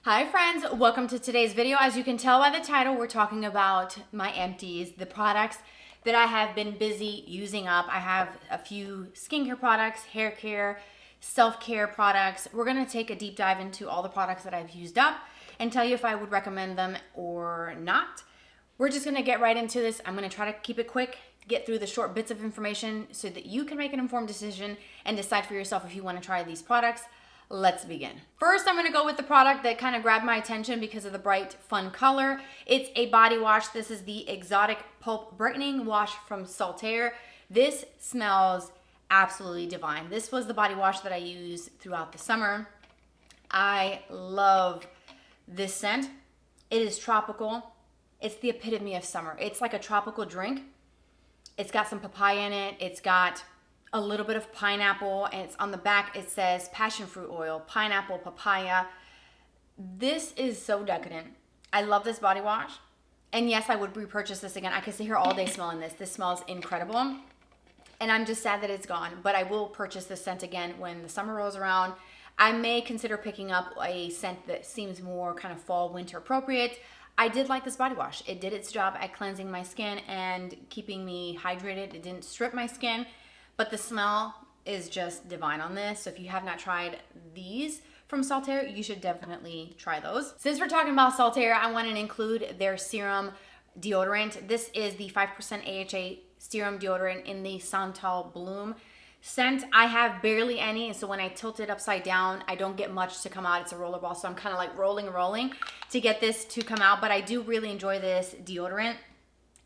Hi friends, welcome to today's video. As you can tell by the title, we're talking about my empties, the products that I have been busy using up. I have a few skincare products, hair care, self-care products. We're gonna take a deep dive into all the products that I've used up and tell you if I would recommend them or not. We're just gonna get right into this. I'm gonna try to keep it quick, get through the short bits of information so that you can make an informed decision and decide for yourself if you wanna try these products. Let's begin. First, I'm gonna go with the product that kind of grabbed my attention because of the bright, fun color. It's a body wash. This is the Exotic Pulp Brightening Wash from Saltair. This smells absolutely divine. This was the body wash that I used throughout the summer. I love this scent. It is tropical. It's the epitome of summer. It's like a tropical drink. It's got some papaya in it. It's got a little bit of pineapple, and it's on the back, it says passion fruit oil, pineapple, papaya. This is so decadent. I love this body wash. And yes, I would repurchase this again. I could sit here all day smelling this. This smells incredible. And I'm just sad that it's gone, but I will purchase this scent again when the summer rolls around. I may consider picking up a scent that seems more kind of fall, winter appropriate. I did like this body wash. It did its job at cleansing my skin and keeping me hydrated. It didn't strip my skin. But the smell is just divine on this. So if you have not tried these from Saltair, you should definitely try those. Since we're talking about Saltair, I want to include their serum deodorant. This is the 5% AHA serum deodorant in the Santal Bloom scent. I have barely any, so when I tilt it upside down, I don't get much to come out. It's a roller ball, so I'm kind of like rolling to get this to come out. But I do really enjoy this deodorant.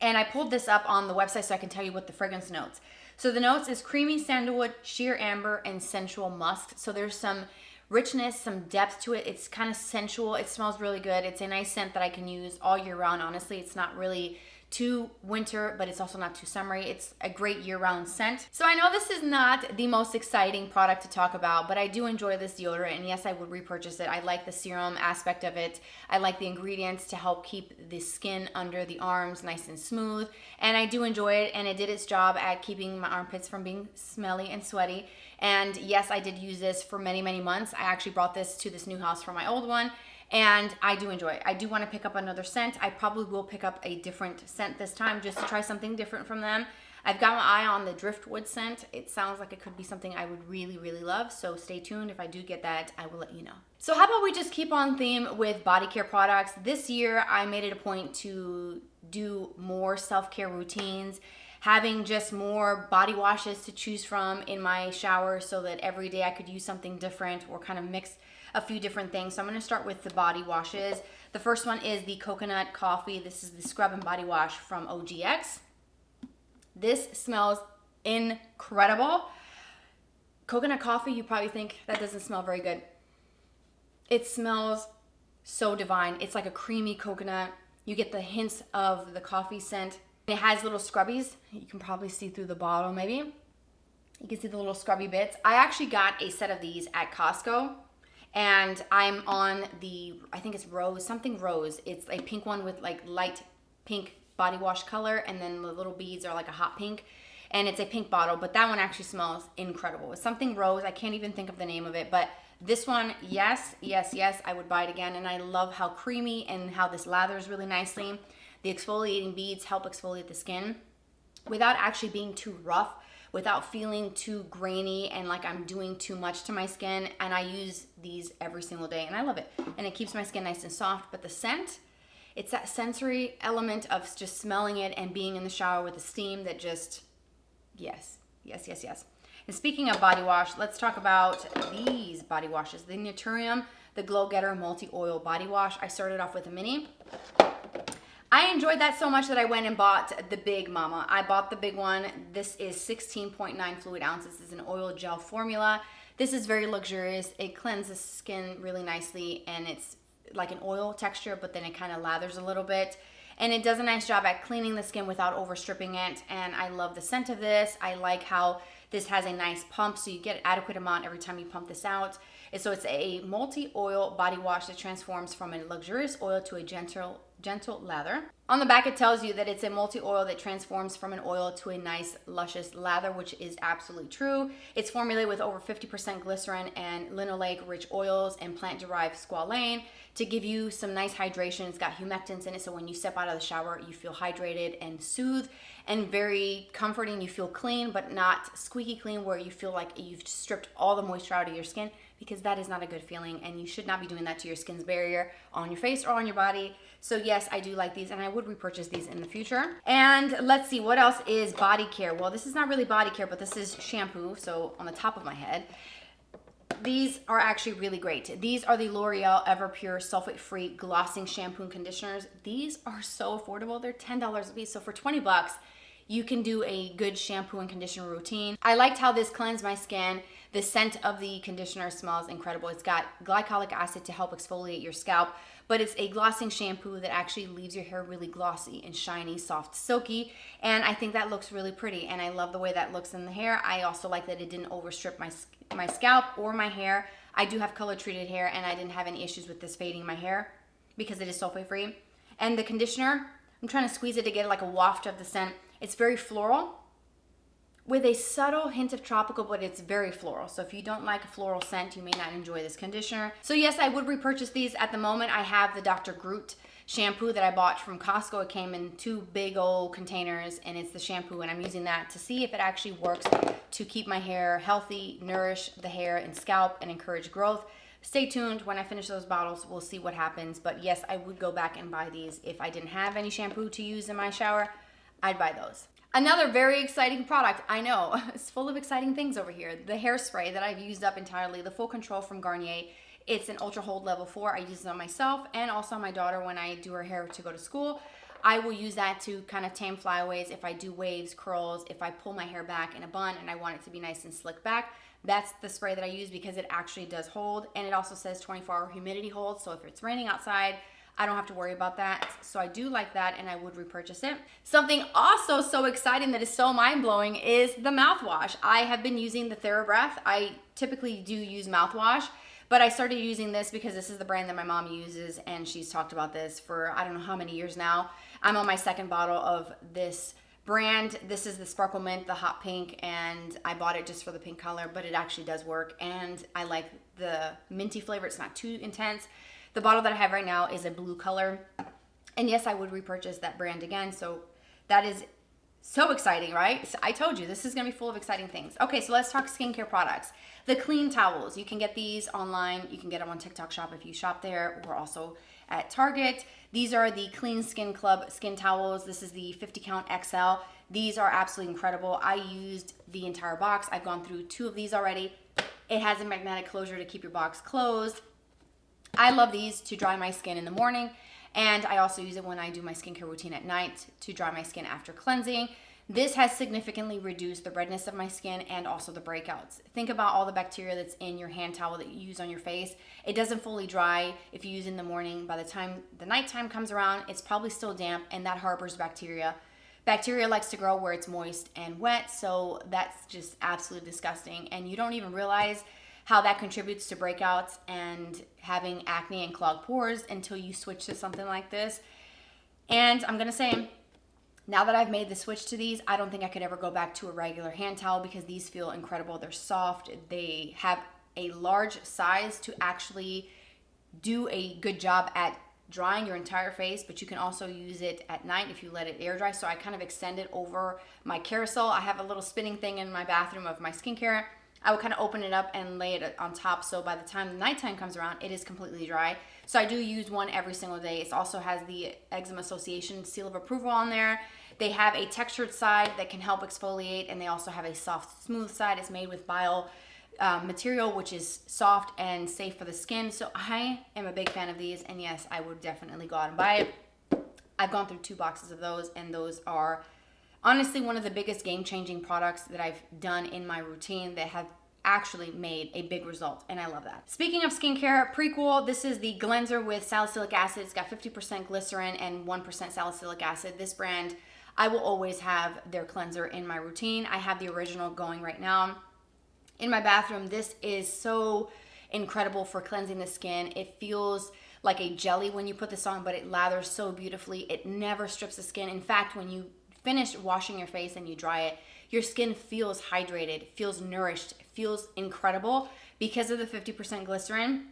And I pulled this up on the website so I can tell you what the fragrance notes. So the notes is creamy sandalwood, sheer amber, and sensual musk. So there's some richness, some depth to it. It's kind of sensual. It smells really good. It's a nice scent that I can use all year round. Honestly, it's not really too winter, but it's also not too summery. It's a great year-round scent. So I know this is not the most exciting product to talk about, but I do enjoy this deodorant, and yes, I would repurchase it. I like the serum aspect of it. I like the ingredients to help keep the skin under the arms nice and smooth, and I do enjoy it, and it did its job at keeping my armpits from being smelly and sweaty. And yes, I did use this for many, many months. I actually brought this to this new house from my old one, and I do enjoy it. I do want to pick up another scent. I probably will pick up a different scent this time just to try something different from them. I've got my eye on the driftwood scent. It sounds like it could be something I would really, really love. So stay tuned. If I do get that, I will let you know. So how about we just keep on theme with body care products? This year, I made it a point to do more self-care routines, having just more body washes to choose from in my shower so that every day I could use something different or kind of mix a few different things. So I'm going to start with the body washes. The first one is the Coconut Coffee. This is the Scrub and Body Wash from OGX. This smells incredible. Coconut coffee, you probably think that doesn't smell very good. It smells so divine. It's like a creamy coconut. You get the hints of the coffee scent. It has little scrubbies. You can probably see through the bottle maybe. You can see the little scrubby bits. I actually got a set of these at Costco. And I'm on the, I think it's rose, something rose. It's a pink one with like light pink body wash color, and then the little beads are like a hot pink. And it's a pink bottle, but that one actually smells incredible. It's something rose. I can't even think of the name of it, but this one, yes, I would buy it again. And I love how creamy and how this lathers really nicely. The exfoliating beads help exfoliate the skin without actually being too rough, without feeling too grainy and like I'm doing too much to my skin. And I use these every single day and I love it. And it keeps my skin nice and soft. But the scent, it's that sensory element of just smelling it and being in the shower with the steam that just, yes. And speaking of body wash, let's talk about these body washes. The Naturium, the Glow Getter Multi-Oil Body Wash. I started off with a mini. I enjoyed that so much that I went and bought the big mama. I bought the big one. This is 16.9 fluid ounces. This is an oil gel formula. This is very luxurious. It cleanses skin really nicely, and it's like an oil texture, but then it kind of lathers a little bit. And it does a nice job at cleaning the skin without overstripping it. And I love the scent of this. I like how this has a nice pump, so you get an adequate amount every time you pump this out. And so it's a multi-oil body wash that transforms from a luxurious oil to a gentle lather. On the back, it tells you that it's a multi-oil that transforms from an oil to a nice, luscious lather, which is absolutely true. It's formulated with over 50% glycerin and linoleic-rich oils and plant-derived squalane to give you some nice hydration. It's got humectants in it, so when you step out of the shower, you feel hydrated and soothed and very comforting. You feel clean, but not squeaky clean where you feel like you've stripped all the moisture out of your skin, because that is not a good feeling, and you should not be doing that to your skin's barrier on your face or on your body. So yes, I do like these, and I would repurchase these in the future. And let's see, what else is body care? Well, this is not really body care, but this is shampoo, so on the top of my head. These are actually really great. These are the L'Oreal Everpure sulfate-free glossing shampoo and conditioners. These are so affordable. They're $10 a piece, so for 20 bucks, you can do a good shampoo and conditioner routine. I liked how this cleansed my skin. The scent of the conditioner smells incredible. It's got glycolic acid to help exfoliate your scalp, but it's a glossing shampoo that actually leaves your hair really glossy and shiny, soft, silky, and I think that looks really pretty, and I love the way that looks in the hair. I also like that it didn't overstrip my scalp or my hair. I do have color treated hair, and I didn't have any issues with this fading my hair because it is sulfate free. And the conditioner, I'm trying to squeeze it to get like a waft of the scent. It's very floral with a subtle hint of tropical, but it's very floral. So if you don't like a floral scent, you may not enjoy this conditioner. So yes, I would repurchase these. At the moment, I have the Dr. Groot shampoo that I bought from Costco. It came in 2 big old containers, and it's the shampoo, and I'm using that to see if it actually works to keep my hair healthy, nourish the hair and scalp, and encourage growth. Stay tuned. When I finish those bottles, we'll see what happens. But yes, I would go back and buy these. If I didn't have any shampoo to use in my shower, I'd buy those. Another very exciting product, I know, it's full of exciting things over here. The hairspray that I've used up entirely, the Full Control from Garnier. It's an Ultra Hold Level 4. I use it on myself and also on my daughter when I do her hair to go to school. I will use that to kind of tame flyaways if I do waves, curls, if I pull my hair back in a bun and I want it to be nice and slick back. That's the spray that I use because it actually does hold, and it also says 24-hour humidity hold, so if it's raining outside, I don't have to worry about that. So I do like that, and I would repurchase it. Something also so exciting that is so mind-blowing is the mouthwash. I have been using the Therabreath. I typically do use mouthwash, but I started using this because this is the brand that my mom uses, and she's talked about this for I don't know how many years now. I'm on my second bottle of this brand. This is the Sparkle Mint, the hot pink, and I bought it just for the pink color, but it actually does work, and I like the minty flavor. It's not too intense. The bottle that I have right now is a blue color. And yes, I would repurchase that brand again. So that is so exciting, right? So I told you, this is gonna be full of exciting things. Okay, so let's talk skincare products. The clean towels, you can get these online. You can get them on TikTok Shop if you shop there. We're also at Target. These are the Clean Skin Club skin towels. This is the 50 count XL. These are absolutely incredible. I used the entire box. I've gone through 2 of these already. It has a magnetic closure to keep your box closed. I love these to dry my skin in the morning, and I also use it when I do my skincare routine at night to dry my skin after cleansing. This has significantly reduced the redness of my skin and also the breakouts. Think about all the bacteria that's in your hand towel that you use on your face. It doesn't fully dry if you use it in the morning. By the time the nighttime comes around, it's probably still damp, and that harbors bacteria. Bacteria likes to grow where it's moist and wet, so that's just absolutely disgusting, and you don't even realize how that contributes to breakouts and having acne and clogged pores until you switch to something like this. And I'm gonna say, now that I've made the switch to these, I don't think I could ever go back to a regular hand towel because these feel incredible. They're soft. They have a large size to actually do a good job at drying your entire face, but you can also use it at night if you let it air dry. So I kind of extend it over my carousel. I have a little spinning thing in my bathroom of my skincare. I would kind of open it up and lay it on top, so by the time the nighttime comes around, it is completely dry. So I do use one every single day. It also has the Eczema Association seal of approval on there. They have a textured side that can help exfoliate, and they also have a soft, smooth side. It's made with bio material, which is soft and safe for the skin. So I am a big fan of these, and yes, I would definitely go out and buy it. I've gone through 2 boxes of those, and those are honestly one of the biggest game-changing products that I've done in my routine that have actually made a big result, and I love that. Speaking of skincare, Prequel, this is the Gleanser with salicylic acid. It's got 50% glycerin and 1% salicylic acid. This brand, I will always have their cleanser in my routine. I have the original going right now in my bathroom. This is so incredible for cleansing the skin. It feels like a jelly when you put this on, but it lathers so beautifully. It never strips the skin. In fact, when you finish washing your face and you dry it, your skin feels hydrated, feels nourished, feels incredible because of the 50% glycerin.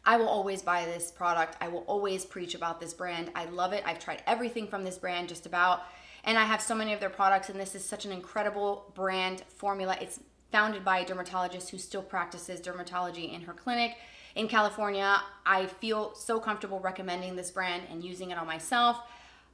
I will always buy this product. I will always preach about this brand. I love it. I've tried everything from this brand just about, and I have so many of their products, and this is such an incredible brand formula. It's founded by a dermatologist who still practices dermatology in her clinic in California. I feel so comfortable recommending this brand and using it on myself.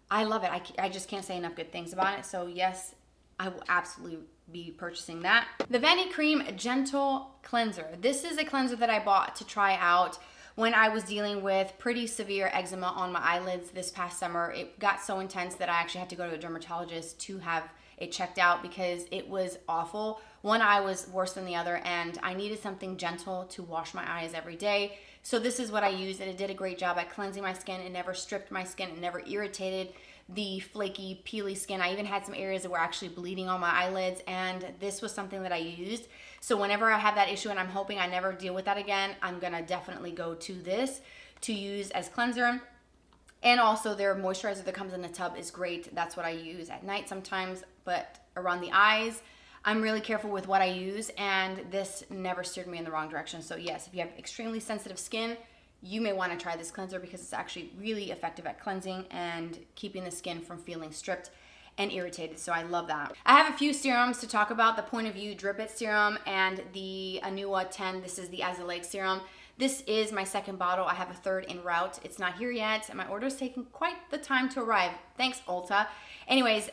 I love it. I just can't say enough good things about it. So yes, I will absolutely be purchasing that. The Vanicream Gentle Cleanser. This is a cleanser that I bought to try out when I was dealing with pretty severe eczema on my eyelids this past summer. It got so intense that I actually had to go to a dermatologist to have it checked out because it was awful. One eye was worse than the other, and I needed something gentle to wash my eyes every day. So this is what I used, and it did a great job at cleansing my skin. It never stripped my skin. It never irritated the flaky, peely skin. I even had some areas that were actually bleeding on my eyelids, and this was something that I used. So whenever I have that issue, and I'm hoping I never deal with that again, I'm gonna definitely go to this to use as cleanser. And also their moisturizer that comes in the tub is great. That's what I use at night sometimes, but around the eyes, I'm really careful with what I use, and this never steered me in the wrong direction. So yes, if you have extremely sensitive skin, you may want to try this cleanser because it's actually really effective at cleansing and keeping the skin from feeling stripped and irritated. So I love that. I have a few serums to talk about: the POV Drip It serum and the Anua 10. This is the azelaic serum. This is my second bottle. I have a third en route. It's not here yet, and my order is taking quite the time to arrive. Thanks, Ulta. Anyways,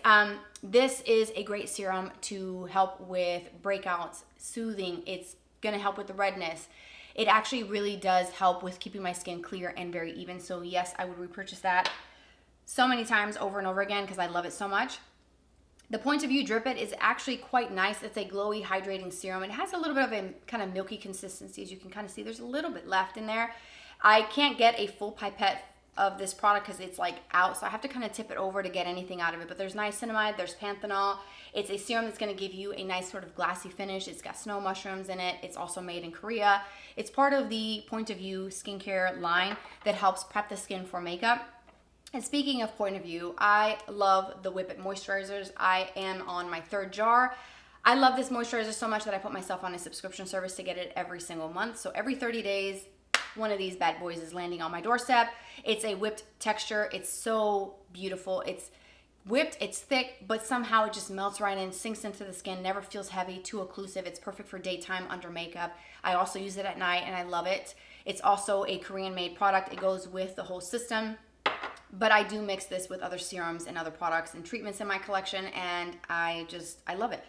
this is a great serum to help with breakouts, soothing. It's gonna help with the redness. It actually really does help with keeping my skin clear and very even. So yes, I would repurchase that so many times over and over again because I love it so much. The POV Drip It is actually quite nice. It's a glowy, hydrating serum. It has a little bit of a kind of milky consistency. As you can kind of see, there's a little bit left in there. I can't get a full pipette of this product because it's like out, so I have to kind of tip it over to get anything out of it. But there's niacinamide, there's panthenol. It's a serum that's going to give you a nice sort of glassy finish. It's got snow mushrooms in it. It's also made in Korea. It's part of the POV skincare line that helps prep the skin for makeup. And speaking of POV, I love the Whip It moisturizers. I am on my third jar. I love this moisturizer so much that I put myself on a subscription service to get it every single month. So every 30 days, one of these bad boys is landing on my doorstep. It's a whipped texture. It's so beautiful. It's whipped, it's thick, but somehow it just melts right in, sinks into the skin, never feels heavy, too occlusive. It's perfect for daytime under makeup. I also use it at night and I love it. It's also a Korean made product. It goes with the whole system. But I do mix this with other serums and other products and treatments in my collection, and I love it.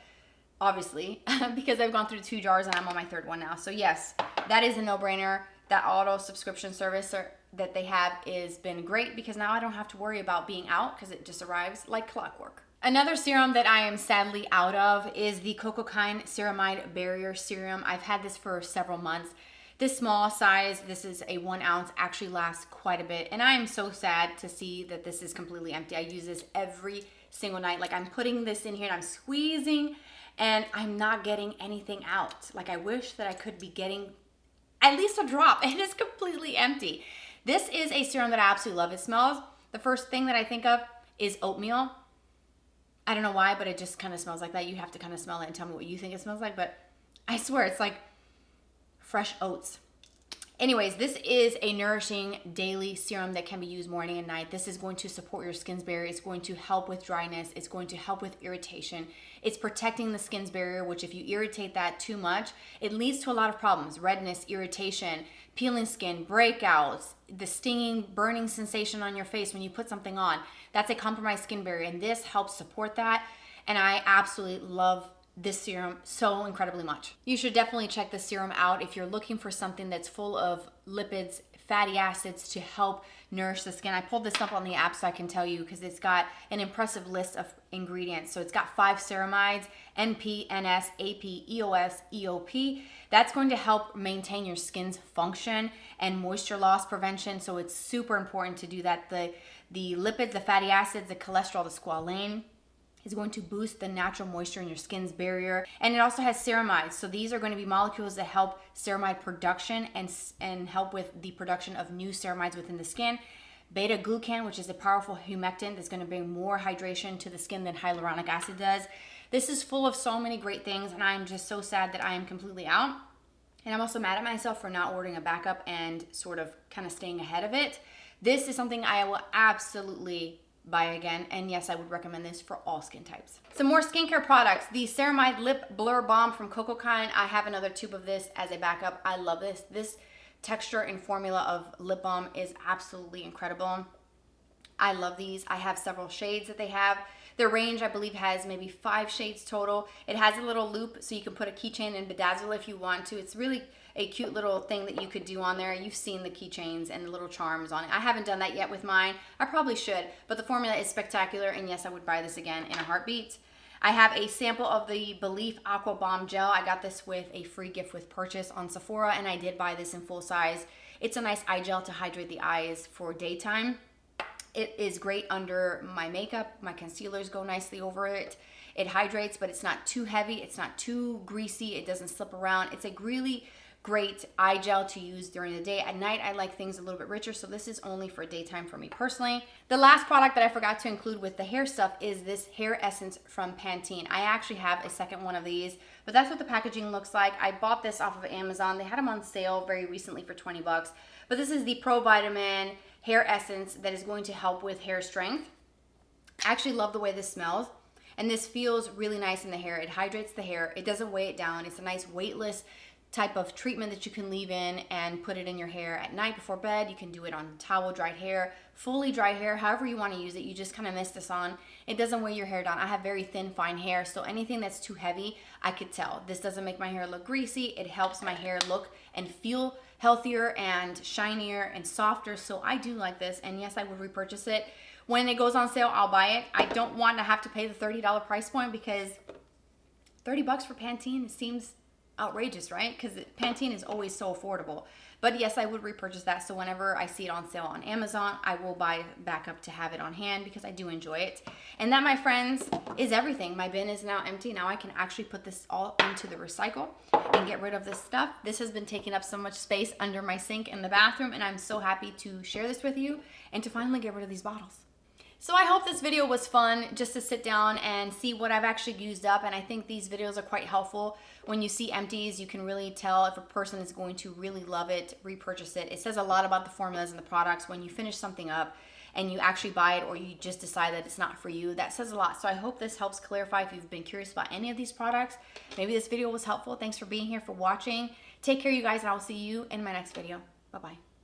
Obviously, because I've gone through 2 jars and I'm on my third one now. So yes, that is a no-brainer. That auto subscription service that they have has been great because now I don't have to worry about being out because it just arrives like clockwork. Another serum that I am sadly out of is the Cocokind Ceramide Barrier Serum. I've had this for several months. This small size, this is a 1 ounce, actually lasts quite a bit. And I am so sad to see that this is completely empty. I use this every single night. Like, I'm putting this in here and I'm squeezing and I'm not getting anything out. Like, I wish that I could be getting at least a drop, and it's completely empty. This is a serum that I absolutely love. It smells, the first thing that I think of is oatmeal. I don't know why, but it just kind of smells like that. You have to kind of smell it and tell me what you think it smells like, but I swear it's like fresh oats. Anyways, this is a nourishing daily serum that can be used morning and night. This is going to support your skin's barrier. It's going to help with dryness. It's going to help with irritation. It's protecting the skin's barrier, which if you irritate that too much, it leads to a lot of problems: redness, irritation, peeling skin, breakouts, the stinging, burning sensation on your face when you put something on. That's a compromised skin barrier, and this helps support that. And I absolutely love this serum so incredibly much. You should definitely check this serum out if you're looking for something that's full of lipids, fatty acids to help nourish the skin. I pulled this up on the app so I can tell you because it's got an impressive list of ingredients. So it's got 5 ceramides: NP, NS, AP, EOS, EOP. That's going to help maintain your skin's function and moisture loss prevention. So it's super important to do that. The lipids, the fatty acids, the cholesterol, the squalane, is going to boost the natural moisture in your skin's barrier. And it also has ceramides. So these are going to be molecules that help ceramide production and help with the production of new ceramides within the skin. Beta glucan, which is a powerful humectant that's going to bring more hydration to the skin than hyaluronic acid does. This is full of so many great things, and I'm just so sad that I am completely out. And I'm also mad at myself for not ordering a backup and sort of kind of staying ahead of it. This is something I will absolutely buy again, and yes, I would recommend this for all skin types. Some more skincare products. The Ceramide Lip Blur Balm from Cocokind. I have another tube of this as a backup. I love this. This texture and formula of lip balm is absolutely incredible. I love these. I have several shades that they have. Their range, I believe, has maybe 5 shades total. It has a little loop so you can put a keychain and bedazzle if you want to. It's really a cute little thing that you could do on there. You've seen the keychains and the little charms on it. I haven't done that yet with mine. I probably should, but the formula is spectacular, and yes, I would buy this again in a heartbeat. I have a sample of the Belif Aqua Balm Gel. I got this with a free gift with purchase on Sephora, and I did buy this in full size. It's a nice eye gel to hydrate the eyes for daytime. It is great under my makeup. My concealers go nicely over it. It hydrates, but it's not too heavy. It's not too greasy. It doesn't slip around. It's a really great eye gel to use during the day. At night, I like things a little bit richer, so this is only for daytime for me personally. The last product that I forgot to include with the hair stuff is this hair essence from Pantene. I actually have a second one of these, but that's what the packaging looks like. I bought this off of Amazon. They had them on sale very recently for 20 bucks, but this is the Pro Vitamin hair essence that is going to help with hair strength. I actually love the way this smells, and this feels really nice in the hair. It hydrates the hair. It doesn't weigh it down. It's a nice weightless type of treatment that you can leave in and put it in your hair at night before bed. You can do it on towel dried hair, fully dry hair, however you want to use it. You just kind of mist this on. It doesn't weigh your hair down. I have very thin, fine hair, so anything that's too heavy, I could tell. This doesn't make my hair look greasy. It helps my hair look and feel healthier and shinier and softer, so I do like this, and yes, I would repurchase it. When it goes on sale, I'll buy it. I don't want to have to pay the $30 price point, because 30 bucks for Pantene seems outrageous, right? Because Pantene is always so affordable. But yes, I would repurchase that. So whenever I see it on sale on Amazon, I will buy back up to have it on hand, because I do enjoy it. And that, my friends, is everything. My bin is now empty. Now I can actually put this all into the recycle and get rid of this stuff. This has been taking up so much space under my sink in the bathroom, and I'm so happy to share this with you and to finally get rid of these bottles. So I hope this video was fun, just to sit down and see what I've actually used up, and I think these videos are quite helpful. When you see empties, you can really tell if a person is going to really love it, repurchase it. It says a lot about the formulas and the products. When you finish something up and you actually buy it, or you just decide that it's not for you, that says a lot. So I hope this helps clarify if you've been curious about any of these products. Maybe this video was helpful. Thanks for being here, for watching. Take care, you guys, and I will see you in my next video. Bye-bye.